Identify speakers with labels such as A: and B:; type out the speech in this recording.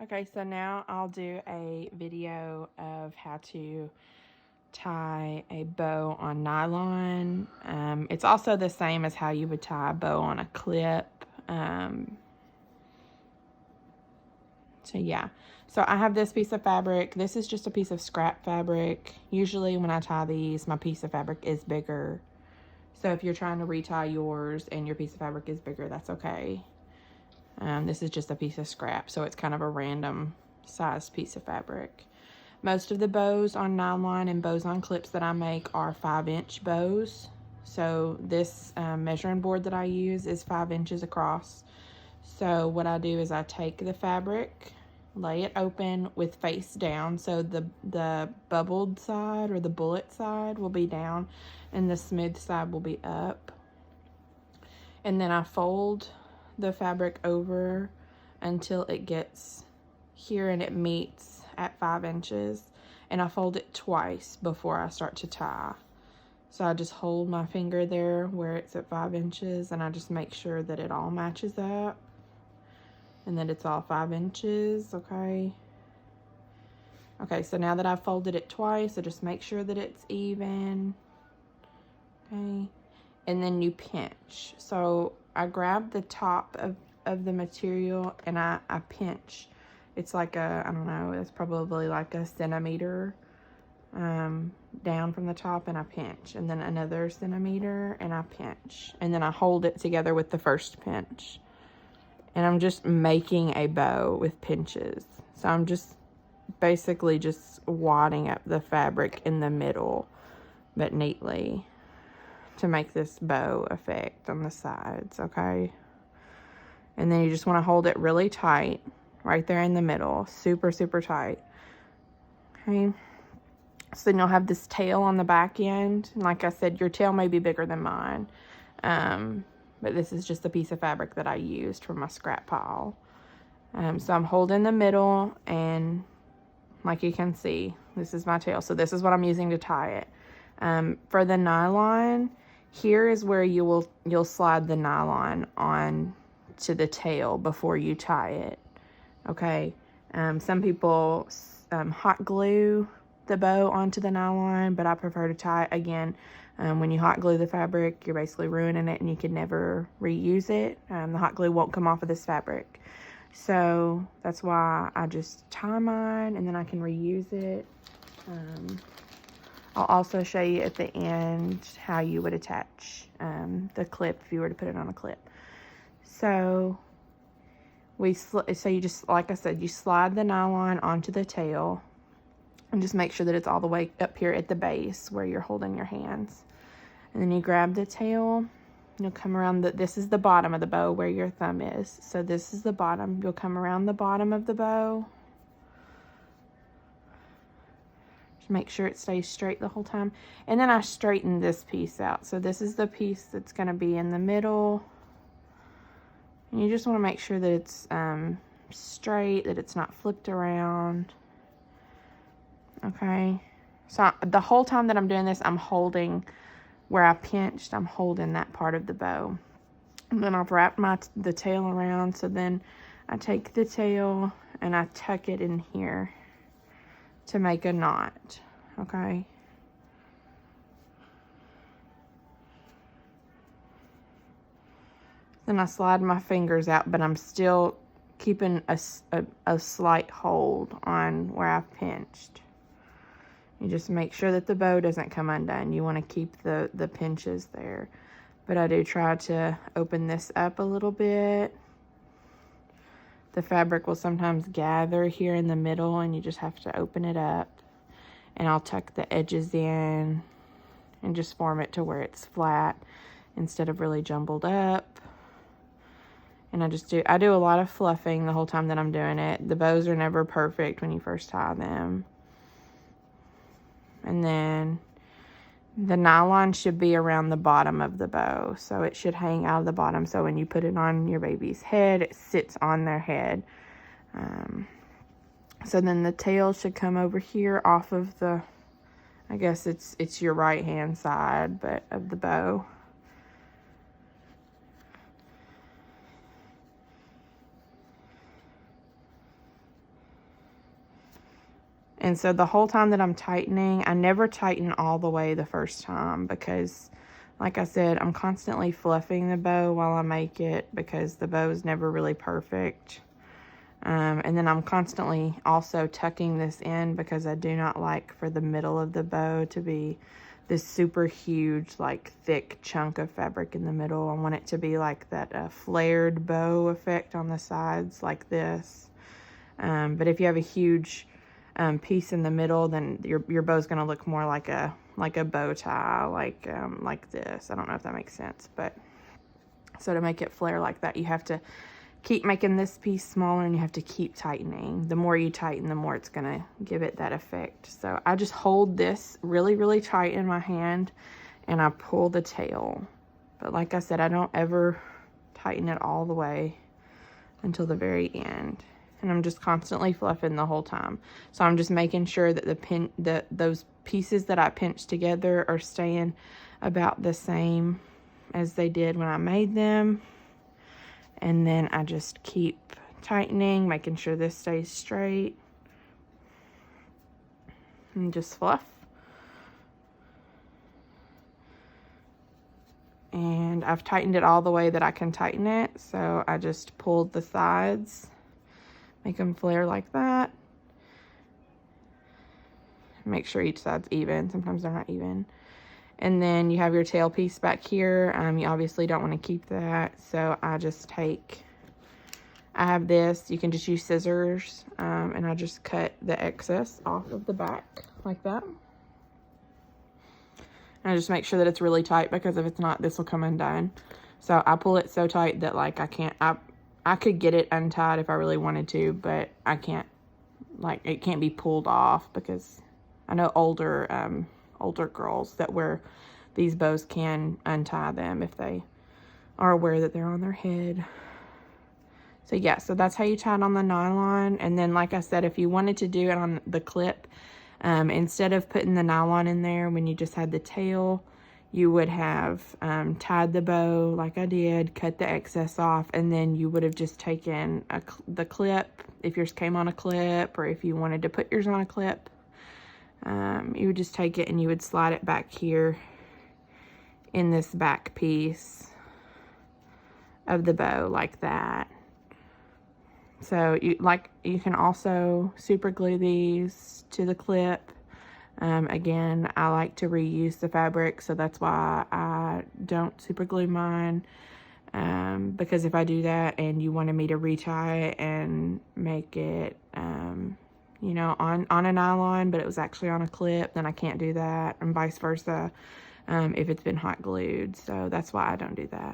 A: Okay, so now I'll do a video of how to tie a bow on nylon. It's also the same as how you would tie a bow on a clip. So yeah, so I have this piece of fabric. This is just a piece of scrap fabric. Usually when I tie these, my piece of fabric is bigger. So if you're trying to retie yours and your piece of fabric is bigger, that's okay. This is just a piece of scrap, so it's kind of a random sized piece of fabric. Most of the bows on nylon and bows on clips that I make are 5-inch bows. So this measuring board that I use is 5 inches across. So what I do is I take the fabric, lay it open with face down. So the bubbled side or the bullet side will be down and the smooth side will be up. And then I fold the fabric over until it gets here and it meets at 5 inches. And I fold it twice before I start to tie. So I just hold my finger there where it's at 5 inches and I just make sure that it all matches up and that it's all 5 inches, okay? Okay, so now that I've folded it twice, I just make sure that it's even, okay? And then you pinch. So I grab the top of the material and I pinch. It's like a, I don't know, it's probably like a centimeter down from the top, and I pinch, and then another centimeter and I pinch, and then I hold it together with the first pinch. And I'm just making a bow with pinches. So I'm just basically just wadding up the fabric in the middle, but neatly, to make this bow effect on the sides, okay? And then you just want to hold it really tight right there in the middle, super, super tight, okay? So then you'll have this tail on the back end. And like I said, your tail may be bigger than mine. But this is just a piece of fabric that I used from my scrap pile. So I'm holding the middle, and like you can see, this is my tail. So this is what I'm using to tie it. For the nylon, here is where you'll slide the nylon on to the tail before you tie it. Okay. Some people hot glue the bow onto the nylon, but I prefer to tie it again. When you hot glue the fabric, you're basically ruining it and you can never reuse it. The hot glue won't come off of this fabric. So that's why I just tie mine and then I can reuse it. I'll also show you at the end how you would attach the clip if you were to put it on a clip. So you just, like I said, you slide the nylon onto the tail and just make sure that it's all the way up here at the base where you're holding your hands. And then you grab the tail, and you'll come around this is the bottom of the bow where your thumb is. So this is the bottom. You'll come around the bottom of the bow. Just make sure it stays straight the whole time. And then I straighten this piece out. So this is the piece that's going to be in the middle. And you just want to make sure that it's straight, that it's not flipped around. Okay, so the whole time that I'm doing this, I'm holding where I pinched, I'm holding that part of the bow. And then I've wrapped the tail around, so then I take the tail and I tuck it in here to make a knot, okay? Then I slide my fingers out, but I'm still keeping a slight hold on where I've pinched. You just make sure that the bow doesn't come undone. You want to keep the pinches there. But I do try to open this up a little bit. The fabric will sometimes gather here in the middle and you just have to open it up. And I'll tuck the edges in and just form it to where it's flat instead of really jumbled up. And I do a lot of fluffing the whole time that I'm doing it. The bows are never perfect when you first tie them. And then the nylon should be around the bottom of the bow. So it should hang out of the bottom. So when you put it on your baby's head, it sits on their head. So then the tail should come over here off of the, I guess it's your right hand side, but of the bow. And so the whole time that I'm tightening, I never tighten all the way the first time because, like I said, I'm constantly fluffing the bow while I make it because the bow is never really perfect. And then I'm constantly also tucking this in because I do not like for the middle of the bow to be this super huge, like thick chunk of fabric in the middle. I want it to be like that flared bow effect on the sides like this. But if you have a huge piece in the middle, then your bow's gonna look more like a bow tie, like this. I don't know if that makes sense, but so to make it flare like that, you have to keep making this piece smaller and you have to keep tightening. The more you tighten, the more it's gonna give it that effect. So I just hold this really, really tight in my hand and I pull the tail. But like I said, I don't ever tighten it all the way until the very end. And I'm just constantly fluffing the whole time. So I'm just making sure that those pieces that I pinched together are staying about the same as they did when I made them. And then I just keep tightening, making sure this stays straight. And just fluff. And I've tightened it all the way that I can tighten it. So I just pulled the sides, make them flare like that. Make sure each side's even. Sometimes they're not even. And then you have your tail piece back here. You obviously don't want to keep that. So I just I have this. You can just use scissors. And I just cut the excess off of the back like that. And I just make sure that it's really tight because if it's not, this will come undone. So I pull it so tight that like I could get it untied if I really wanted to, but I can't, like it can't be pulled off because I know older girls that wear these bows can untie them if they are aware that they're on their head. So yeah, so that's how you tie it on the nylon. And then like I said, if you wanted to do it on the clip, instead of putting the nylon in there when you just had the tail, you would have tied the bow like I did, cut the excess off, and then you would have just taken the clip, if yours came on a clip, or if you wanted to put yours on a clip, you would just take it and you would slide it back here in this back piece of the bow like that. So you can also super glue these to the clip. Again, I like to reuse the fabric, so that's why I don't super glue mine. Because if I do that and you wanted me to retie it and make it, you know, on a nylon, but it was actually on a clip, then I can't do that, and vice versa if it's been hot glued. So that's why I don't do that.